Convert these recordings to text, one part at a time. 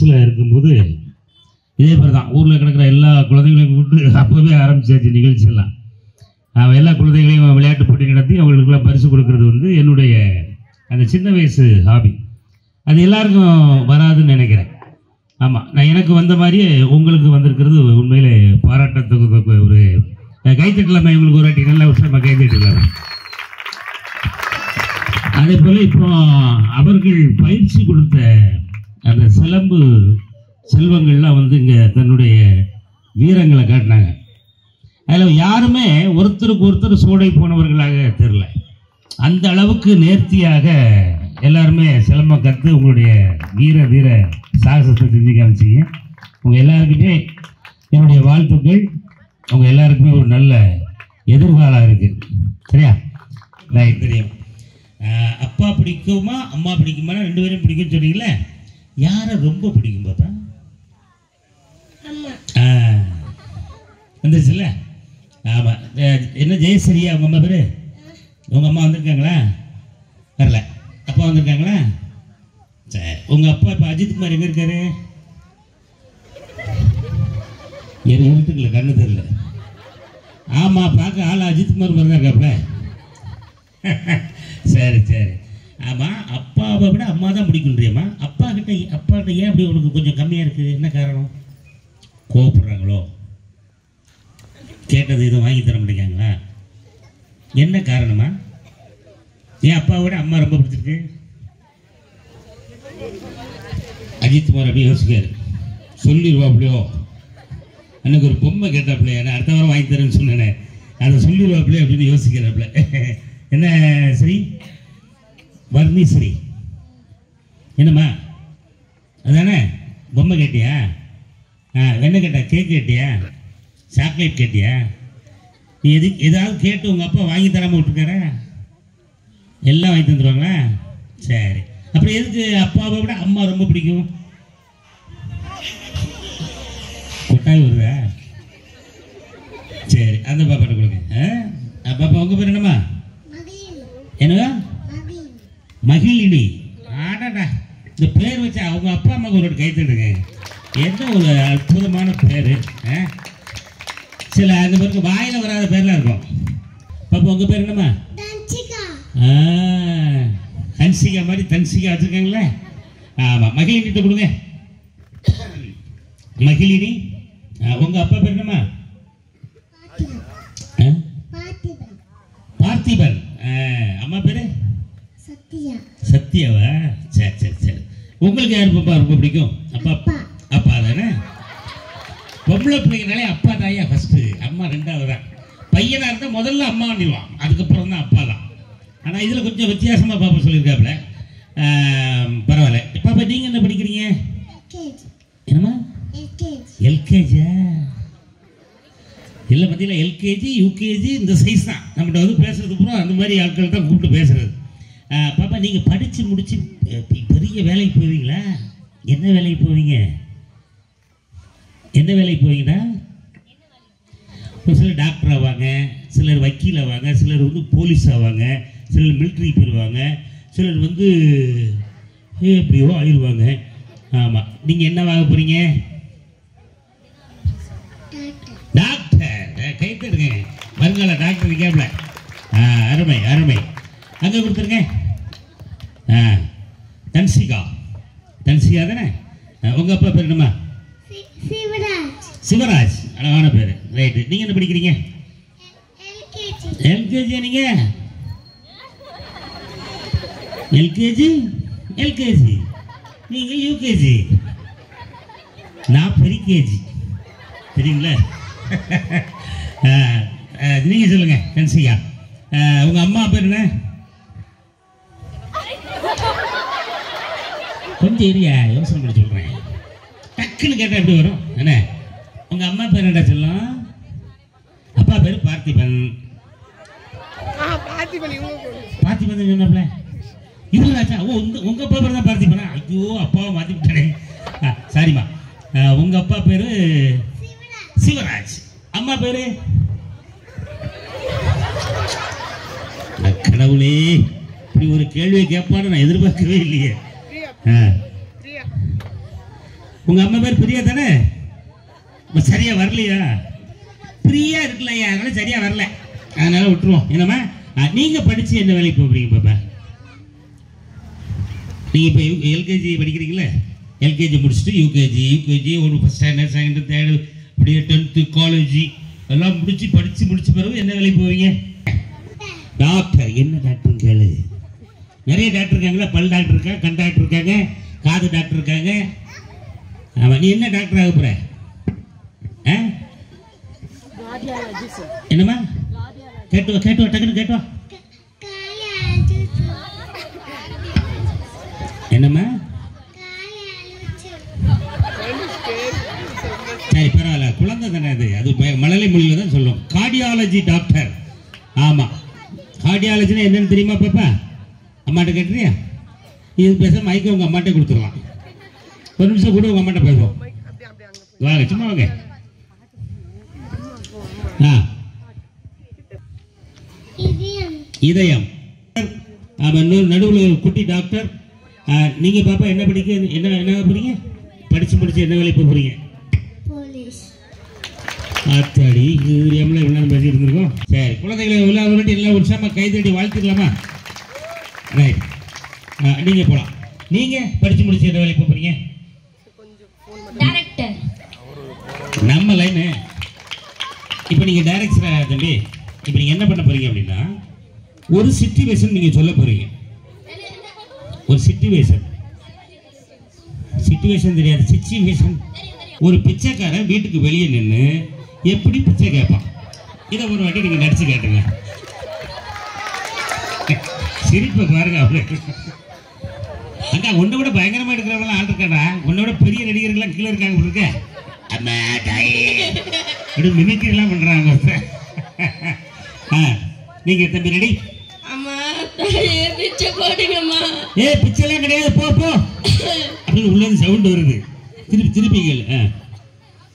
வயசில் இருக்கும்போது இதே மாதிரி தான் ஊரில் கிடக்கிற எல்லா குழந்தைகளையும் கூப்பிட்டு அப்போவே ஆரம்பிச்சாச்சு நிகழ்ச்சியெல்லாம். எல்லா குழந்தைகளையும் விளையாட்டு போட்டி நடத்தி அவங்களுக்குலாம் பரிசு கொடுக்கறது வந்து என்னுடைய அந்த சின்ன வயசு ஹாபி. அது எல்லாருக்கும் வராதுன்னு நினைக்கிறேன். ஆமாம், நான் எனக்கு வந்த மாதிரியே உங்களுக்கு வந்திருக்கிறது உண்மையிலே பாராட்டத்தக்க ஒரு கைத்தட்டலாமே. உங்களுக்கு ஒரு வாட்டி நல்ல விஷயமாக கைத்தட்டலாமே. அதே போல் இப்போ அவர்கள் பயிற்சி கொடுத்த அந்த சிலம்பு செல்வங்கள்லாம் வந்து இங்கே தன்னுடைய வீரங்களை காட்டினாங்க. அதில் யாருமே ஒருத்தருக்கு ஒருத்தர் சோடை போனவர்களாக தெரில. அந்த அளவுக்கு நேர்த்தியாக எல்லாருமே சிலம்பம் கற்று உங்களுடைய வீர சாகசத்தை செஞ்சு காமிச்சிங்க. உங்கள் எல்லாருக்குமே என்னுடைய வாழ்த்துக்கள். உங்கள் எல்லாருக்குமே ஒரு நல்ல எதிர்காலம் இருக்குது. சரியா? ரைட். தெரியும். அப்பா பிடிக்குமா அம்மா பிடிக்குமா? 2 பேரும் பிடிக்கும்னு சொன்னீங்களே, யாரை ரொம்ப பிடிக்கும் பாப்பா? வந்துருச்சுல்ல? ஆமாம். என்ன ஜெயஸ்ரீயா உங்கள் அம்மா பேர்? உங்கள் அம்மா வந்திருக்காங்களா? வரல. அப்பா வந்திருக்காங்களா? சரி. உங்கள் அப்பா இப்போ அஜித்குமார் எங்கே இருக்காரு? எழுத்துக்கல, கண்ணு தெரியல. ஆமாம், பார்க்க ஆள் அஜித்குமார் மாதிரி தான் இருக்காப்புல. சரி சரி. ஆமாம், அப்பாவை விட அம்மா தான் பிடிக்குன்றியம்மா. அப்பாக்கிட்ட ஏன் அப்படி உனக்கு கொஞ்சம் கம்மியாக இருக்குது? என்ன காரணம்? கோவப்படுறாங்களோ? கேட்டது எதுவும் வாங்கி தர மாட்டேங்காங்களா? என்ன காரணமா? ஏன் அப்பாவை விட அம்மா ரொம்ப பிடிச்சிருக்கு? அஜித்குமார் அப்படியே யோசிக்காரு. சொல்லிடுவாப்லையோ, எனக்கு ஒரு பொம்மை கேட்டாப்லையே, நான் அடுத்த வாரம் வாங்கி தரேன்னு சொன்னேனே, அதை சொல்லிடுவாப்லையே அப்படின்னு யோசிக்கிறாப்புல. என்ன ஸ்ரீ? வர்ணி ஸ்ரீ என்னம்மா? அதானே பொம்மை கேட்டியா? என்ன கேட்டா? கேக் கேட்டியா? சாக்லேட் கேட்டியா? நீ ஏதாவது கேட்டு உங்கள் அப்பா வாங்கி தராமல் விட்டுருக்கார? எல்லாம் வாங்கி தந்துடுவாங்களா? சரி. அப்புறம் எதுக்கு அப்பாவை விட அம்மா ரொம்ப பிடிக்கும்? கொட்டாய் வருதா? சரி, அந்த பாப்பாட்ட கொடுங்க. பாப்பா உங்கள் பேர் என்னம்மா? என்னவா? மகிழினி. ஆடாடா, இந்த பேர் வச்சு அவங்க அப்பா அம்மாவுக்கு ஒரு கைத்தடுங்க. என்ன ஒரு அற்புதமான பேர். சில அந்த பேருக்கு வாயில் வராத பேர்லாம் இருக்கும். பாப்பா உங்கள் பேர் என்னம்மா? ஹன்சிகா மாதிரி தன்சிகா வச்சுருக்காங்களே. ஆமாம், மகிழினிட்ட கொடுங்க. மகிழினி. உங்கள் அப்பா பேர் என்னம்மா? பார்த்திபன். அம்மா பேர் சத்யாவா? சரி சரி சரி. உங்களுக்கு யார் பாப்பா ரொம்ப பிடிக்கும்? அப்பா. அப்பா தானே. பொம்பளை பிள்ளைங்கனாலே அப்பா தாயா ஃபஸ்ட்டு, அம்மா 2வது தான். பையனாக இருந்தால் முதல்ல அம்மா வந்துடுவான், அதுக்கப்புறம் தான் அப்பா தான். ஆனால் இதில் கொஞ்சம் வித்தியாசமாக பாப்பா சொல்லியிருக்காப்புல. பரவாயில்ல. பாப்பா நீங்கள் என்ன படிக்கிறீங்க? என்னம்மா? எல்கேஜியா? இல்லை பார்த்தீங்களா, எல்கேஜி யூகேஜி இந்த சைஸ் தான். நம்மகிட்ட வந்து பேசுறது பூரா அந்த மாதிரி ஆட்கள் தான் கூப்பிட்டு பேசுறது. பாப்பா நீங்கள் படித்து முடிச்சு பெரிய வேலைக்கு போவீங்களா? என்ன வேலைக்கு போவீங்க? என்ன வேலைக்கு போவீங்கன்னா? ஒரு சிலர் டாக்டர் ஆவாங்க, சிலர் வக்கீல் ஆவாங்க, சிலர் வந்து போலீஸ் ஆவாங்க, சிலர் மிலிட்ரி போயிடுவாங்க, சிலர் வந்து எப்படியோ ஆயிடுவாங்க. ஆமாம், நீங்கள் என்னவாக போகிறீங்க? டாக்டர். கைத்தடுங்க, வருங்கால டாக்டர் கேப்ல. அருமை அருமை. அங்கே கொடுத்துருங்க. தன்சிகா. தன்சிகா தானே? உங்கள் அப்பா பேர் என்னம்மா? சிவராஜ். அழகான பேர். ரைட்டு. நீங்கள் என்ன படிக்கிறீங்க? எல்கேஜி. நீங்கள் எல்கேஜி, நீங்கள் யூகேஜி, நான் பெரிகேஜி. தெரியுங்களா? நீங்கள் சொல்லுங்கள் தன்சிகா. உங்கள் அம்மா பேர் என்ன? கொஞ்சம் ஏரியா யோசனை பண்ணி சொல்கிறேன். டக்குன்னு கேட்டால் எப்படி வரும்? என்ன உங்கள் அம்மா பேர் என்ன சொல்லும்? அப்பா பேர் பார்த்திபன். பார்த்திபன் சொன்னாப்ல இவராச்சா? ஓ, உங்கள் அப்பா பேர் தான் பார்த்திபனா? ஐயோ, அப்பாவை மாற்றி விட்டானே. சாரிம்மா. உங்கள் அப்பா பேர் சிவராஜ். அம்மா பேர்? கடவுளே, இப்படி ஒரு கேள்வியை கேட்பான்னு நான் எதிர்பார்க்கவே இல்லையே. உங்க அம்மா பேர் பிரியா தானே? சரியா வரலையா? பிரியா இருக்கலையா, அதனால சரியா வரல, அதனால விட்டுருவோம். என்னம்மா நீங்க படிச்சு என்ன வேலைக்கு போறீங்க பாப்பா? நீங்க இப்போ எல்கேஜி படிக்கிறீங்களா? எல்கேஜி முடிச்சுட்டு யூகேஜி ஒரு ஃபர்ஸ்ட் ஸ்டாண்டர்ட், செகண்ட், தேர்டு, அப்படியே 10th, காலேஜ் எல்லாம் படிச்சு பிறகு என்ன வேலைக்கு போவீங்க? டாக்டர். என்ன டாக்டர் கேளு. நிறைய டாக்டர் இருக்காங்களா? பல் டாக்டர் இருக்காங்க, கண் டாக்டர் இருக்காங்க, காது டாக்டர் இருக்காங்க. ஆமா, நீ என்ன டாக்டர் ஆக போற? என்னம்மா? கேட்டு டக்குன்னு கேட்டு. என்னம்மா? சரி பரவாயில்ல, குழந்தை தானே அது, அது மழலை மொழியில தான் சொல்லும். Cardiology doctor. ஆமா, கார்டியாலஜினா என்னன்னு தெரியுமா பாப்பா? அம்மாட்ட கேட்டுறியா? இது பேச மைக்க உங்க அம்மாட்ட கொடுத்துடலாம். ஒரு நிமிஷம் கூட உங்க அம்மாட்ட பேசுவோம். வாங்க, சும்மா வாங்க. இதயம். நடுவில் ஒரு குட்டி டாக்டர். நீங்க பாப்பா என்ன படிக்க, என்ன போறீங்க? படிச்சு என்ன வேலைக்கு போறீங்க? ஆத்தாடி, எவ்வளவு பேசி இருந்திருக்கோம். சரி, குழந்தைகளை எல்லாம் உற்சாகமா கைதட்டி வாழ்த்துக்கலாமா? ரைட், நீங்க போலாம். நீங்க படிச்சு முடிச்சு என்ன வேலைக்கு போறீங்க? டைரக்டர். நம்ம லைனு. இப்போ நீங்க டைரக்டரா தம்பி? இப்போ நீங்க என்ன பண்ண போறீங்க அப்படின்னா, ஒரு சிச்சுவேஷன் நீங்க சொல்ல போறீங்க. ஒரு சிச்சுவேஷன் தெரியாது, சிச்சுவேஷன். ஒரு பிச்சைக்காரன் வீட்டுக்கு வெளியே நின்று எப்படி பிச்சை கேட்பான், இதை ஒரு வாட்டி நீங்க நடிச்சு கேட்டுங்க. சிரிப்பை பாருங்க. அவரு அக்கா உன்னை விட பயங்கரமா எடுக்கிறவங்களாம் ஆள் இருக்காடா, உன்னை விட பெரிய நடிகர்கள்லாம் கீழே இருக்காங்க இருக்க. மிமிக்ரி எல்லாம் பண்றாங்க. நீங்க தம்பி ரெடி? ஏ பிச்சைலாம் கிடையாது, போ அப்படின்னு உள்ள சவுண்ட் வருது. திருப்பி கேளு.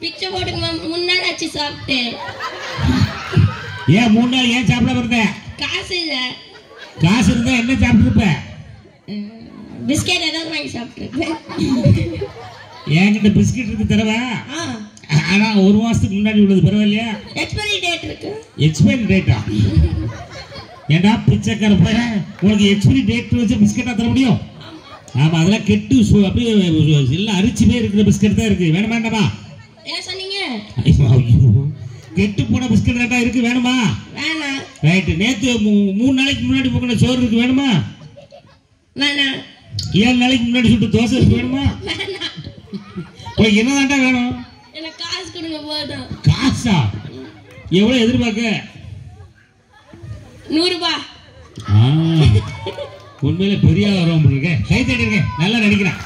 பிச்சை போடுங்க. 3 நாள் ஆச்சு சாப்பிட்டேன். ஏன் 3 நாள் ஏன் சாப்பிட வந்த? காசு இல்ல. காசு இருந்தா என்ன சாப்பிட்டுருப்ப? பிஸ்கெட் ஏதாவது வாங்கி சாப்பிட்டுருப்பேன். என்கிட்ட பிஸ்கெட் இருக்கு தரவா? ஆனா 1 மாசத்துக்கு முன்னாடி உள்ளது பரவாயில்லையா? எக்ஸ்பைரி டேட் இருக்கு. Expiry data? ஏண்டா பிச்சைக்கார போய் உனக்கு எக்ஸ்பைரி டேட் வச்சு பிஸ்கெட்டா தர முடியும்? ஆமா, அதெல்லாம் கெட்டு அப்படியே எல்லாம் அரிச்சுமே இருக்கிற பிஸ்கெட் தான் இருக்கு. வேணுமா வேண்டாமா? என்ன சொன்னீங்க? கெட்டு போன பிஸ்கெட் தான் இருக்கு. வேணுமா? வேணாம். ரைட். நேத்து 3 நாளைக்கு முன்னாடி போன சோறு இருக்கு. வேணுமா? வேணாம். 7 நாளைக்கு முன்னாடி சுட்டு தோசை இருக்கு. வேணுமா? வேணாம். போய் என்னதான்டா வேணும்? எனக்கு காசு கொடுங்க போதும். காசா? எவ்வளவு எதிர்பார்க்க? 100 ரூபாய். உண்மையில பெரிய வரும் இருக்க. கை தட்டிருக்க, நல்லா நடிக்கிறான்.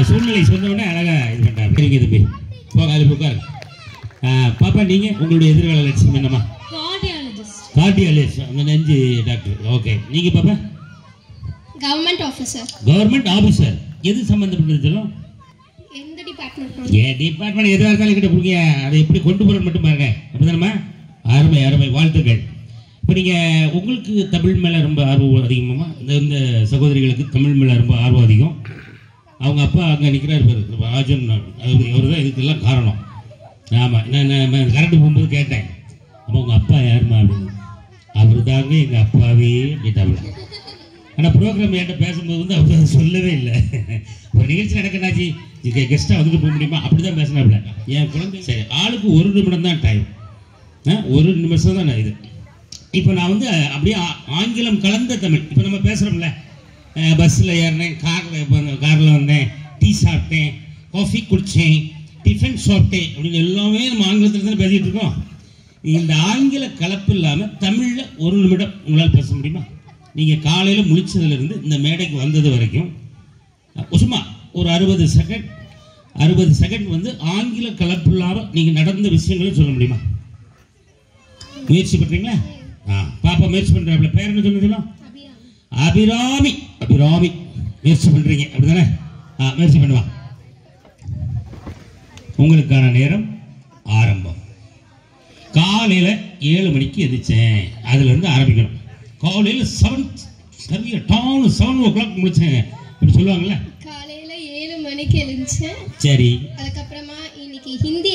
சூழ்நிலை சொன்ன உடனே அழகா இது பண்றாங்க. சரிங்க தம்பி, போக அது உட்காரு. பாப்பா நீங்க உங்களுடைய எதிர்கால லட்சியம் என்னமா? கார்டியாலஜிஸ்ட், அந்த நெஞ்சு டாக்டர். ஓகே, நீங்க பாப்பா? Government officer. Government officer. எது சம்பந்தப்பட்டது சொல்லும்? எந்த டிபார்ட்மெண்ட்? டிபார்ட்மெண்ட் எதுவாக இருந்தாலும் கிட்ட கொடுங்க. அதை எப்படி கொண்டு போறது மட்டும் பாருங்க. அப்படிதானமா? அருமை, வாழ்த்துக்கள். இப்போ நீங்கள் உங்களுக்கு தமிழ் மேலே ரொம்ப ஆர்வம் அதிகமாமா? இந்த சகோதரிகளுக்கு தமிழ் மேலே ரொம்ப ஆர்வம் அதிகம். அவங்க அப்பா அங்கே நிற்கிறார் பாரு, ராஜன். அவர் தான் இதுக்கெல்லாம் காரணம். ஆமாம், நான் கரண்ட் போகும்போது கேட்டேன், அப்போ உங்கள் அப்பா யாருமா அப்படின்னு. அவர் தாங்க எங்கள் அப்பாவே கேட்டாங்க. ஆனால் ப்ரோக்ராம் என்கிட்ட பேசும்போது வந்து அவர் சொல்லவே இல்லை. ஒரு நிகழ்ச்சி நடக்கணாச்சு, கெஸ்ட்டாக வந்துட்டு போக முடியுமா அப்படி தான் பேசினாப்புல. என் குழந்தை சரி, ஆளுக்கு 1 நிமிடம் தான் டைம். 1 நிமிஷம் தான் இது. இப்போ நான் வந்து அப்படியே ஆங்கிலம் கலந்த தமிழ். இப்போ நம்ம பேசுகிறோம்ல, பஸ்ஸில் ஏறினேன், காரில் வந்தேன், டீ சாப்பிட்டேன், காஃபி குடித்தேன், டிஃபன் சாப்பிட்டேன் அப்படின்னு எல்லாமே நம்ம ஆங்கிலத்தில் தானே பேசிகிட்டு இருக்கோம். இந்த ஆங்கில கலப்பு இல்லாமல் தமிழில் 1 நிமிடம் உங்களால் பேச முடியுமா? நீங்கள் காலையில் முழிச்சதுலேருந்து இந்த மேடைக்கு வந்தது வரைக்கும் சும்மா ஒரு 60 செகண்ட் வந்து ஆங்கில கலப்பு இல்லாமல் நீங்கள் நடந்த விஷயங்களும் சொல்ல முடியுமா? முயற்சி பண்ணுறீங்களா? பாப்பா முயற்சி பண்ணுறாப்புல. பேர் என்ன சொன்னதுலாம்? அபிராமி. முயற்சி பண்ணுறீங்க அப்படிதானே? முயற்சி பண்ணுவா. உங்களுக்கான நேரம் ஆரம்பம். காலையில் 7 மணிக்கு எதிர்த்தேன், அதுலேருந்து ஆரம்பிக்கணும். காலையில் 7 o'clock முடிச்சேன் இப்படி சொல்லுவாங்கல்ல. காலையில் 7 மணி மணிக்கு எழுந்தேன். சரி. அதுக்கப்புறமா இன்னைக்கு ஹிந்தி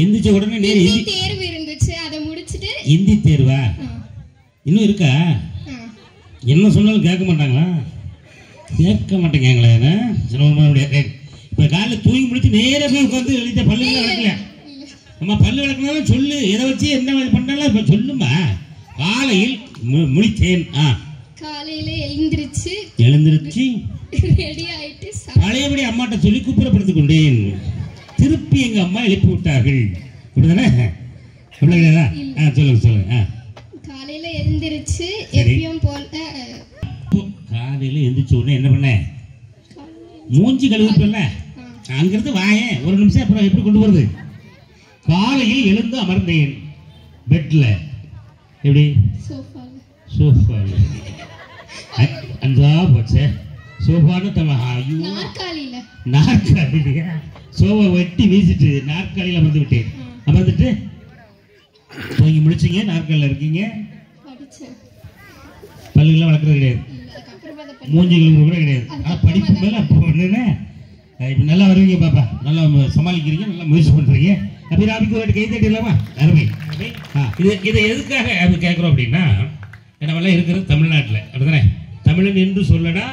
எந்திரிச்ச உடனே நேரா ஹிந்தி தேர்வு இருந்துச்சு, அதை முடிச்சிட்டு. ஹிந்தி தேர்வா இன்னும் இருக்கா? என்ன சொன்னாலும் கேட்க மாட்டாங்களா? கேட்க மாட்டேங்காங்களே. இப்போ காலையில் தூங்கி முடிச்சு நேராக போய் உட்காந்து எழுதிட்ட பல்லு விளக்கல. நம்ம பல்லு விளக்குனாலும் சொல்லு, எதை வச்சு என்ன பண்ணாலும் இப்போ சொல்லுமா. காலையில் முழித்தேன். காலையில எழுந்திருச்சு ரெடி ஆயிட்டு பழையபடி அம்மாட்ட சொல்லி குப்புறப்படுத்திக் கொண்டேன். திருப்பி எங்க அம்மா எழுப்பி விட்டார்கள். இப்படிதானே? சொல்லுங்க. காலையில எழுந்திருச்சு எப்பயும் போல காலையில எந்திரிச்ச உடனே என்ன பண்ண? மூஞ்சி கழுவிப்பல. அங்கிருந்து வாயேன் ஒரு நிமிஷம். அப்புறம் எப்படி கொண்டு வருது? காலையில் எழுந்து அமர்ந்தேன் பெட்ல. எப்படி? சோஃபால. அஞ்சா போச்சே. சோஃபான்னு நாற்காலியா? சோஃபா வெட்டி வீசிட்டு நாற்காலியில் அமர்ந்து விட்டேன். அமர்ந்துட்டு தூங்கி முடிச்சிங்க, நாற்காலியில் இருக்கீங்க. பல்லுகள்லாம் வளர்க்குறது கிடையாது, மூஞ்சிகள் கூட கிடையாது. ஆனால் படிப்பு மேலே அப்போ ஒன்றுன்னு இப்போ நல்லா வருவீங்க பாப்பா. நல்லா சமாளிக்கிறீங்க, நல்லா முயற்சி பண்ணுறீங்க. அபிராமிக்கு ஒரு கை தட்டிடலாமா? அருமை. இதை எதுக்காக அது கேட்குறோம் அப்படின்னா, நம்மளாம் இருக்கிறது தமிழ்நாட்டில். அப்படிதானே? தமிழன் என்று சொல்லடா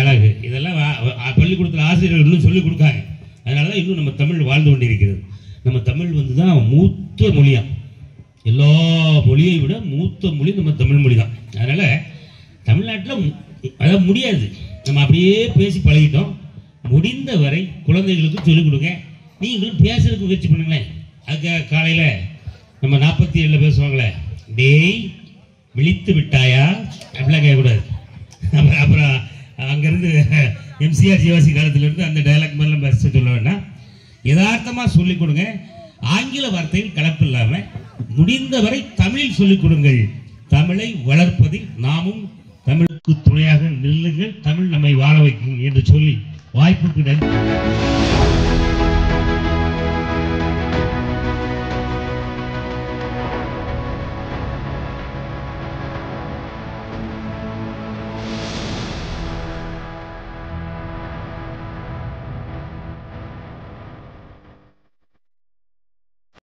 அழகு. இதெல்லாம் பள்ளிக்கூடத்தில் ஆசிரியர்கள் இன்னும் சொல்லிக் கொடுக்காங்க. அதனால தான் இன்னும் நம்ம தமிழ் வாழ்ந்து கொண்டிருக்கிறது. நம்ம தமிழ் வந்து தான் மூத்த மொழியா. எல்லா மொழியை விட மூத்த மொழி நம்ம தமிழ் மொழி தான். அதனால் தமிழ்நாட்டில் அதாவது முடியாது, நம்ம அப்படியே பேசி பழகிட்டோம். முடிந்த வரை குழந்தைகளுக்கு சொல்லிக் கொடுங்க. நீங்களும் பேசுறதுக்கு முயற்சி பண்ணுங்களேன். அதுக்காக காலையில் நம்ம 47 பேசுவாங்களே, டேய் விழித்து விட்டாயா அப்படிலாம் கேட்கக்கூடாது. அப்புறம் அங்கேருந்து எம்சிஆர் ஜிவாசி காலத்திலேருந்து அந்த டைலாக் மாதிரிலாம் பேச சொல்ல வேண்டாம். யதார்த்தமாக சொல்லிக் கொடுங்க. ஆங்கில வார்த்தையில் கலப்பு இல்லாமல் முடிந்தவரை தமிழில் சொல்லிக் கொடுங்கள். தமிழை வளர்ப்பதில் நாமும் தமிழுக்கு துணையாக நில்லுங்கள். தமிழ் நம்மை வாழ வைக்கும் என்று சொல்லி வாய்ப்புக்கு நன்றி.